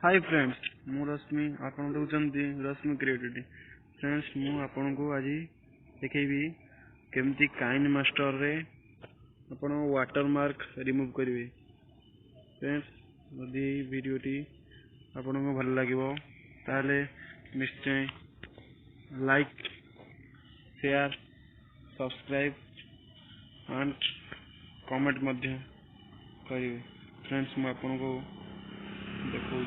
Hi friends मु रश्मि आपन देखुचंती रश्मि creativity friends मु आपन को आज देखेबी केमती काइन मास्टर रे आपन वाटर मार्क रिमूव करिवे। फ्रेंड्स यदि वीडियो टी आपन को भल लागिवो ताले निश्चय like share subscribe and comment मध्य करिवे। फ्रेंड्स मु आपन को देखो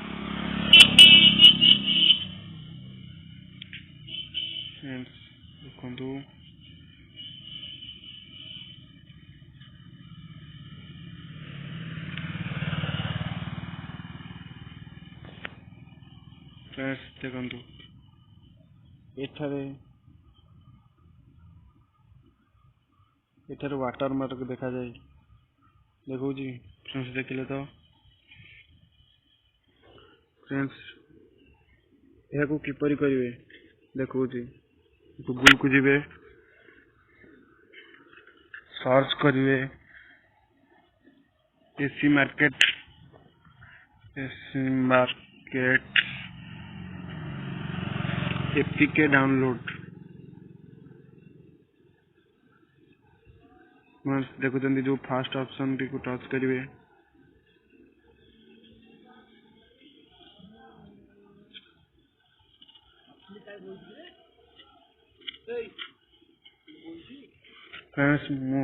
फ्रेंड्स देखो फ्रेंड्स देखो एठारे वाटर मार्क देखा जाए देखो जी। फ्रेंड्स देखिले तो फ्रेंड्स यह को किपरि करिवे देखो जी। गूगल को जिवे सर्च करिवे एसी मार्केट एपीके डाउनलोड देखो जो फर्स्ट ऑप्शन टी को टच करिवे फ्रेंड्स मु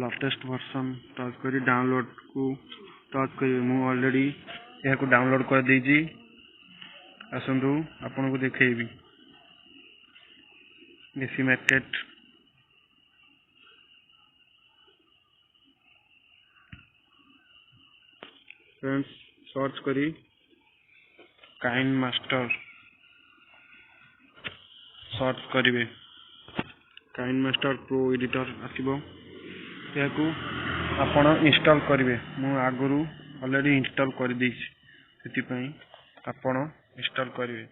लेटेस्ट वर्जन टच करी डाउनलोड को टच करी मु ऑलरेडी यह को डाउनलोड कर देजी। आसंतु आपन को देखेबी एसी मार्केट फ्रेंड्स सर्च करी काइन मास्टर सर्च करिवे काइन मास्टर प्रो एडिटर आसीबो याकू आपण इंस्टॉल करिवे। मु आगुरु ऑलरेडी इंस्टॉल कर देछि सेति पई आपण इंस्टॉल करिवे।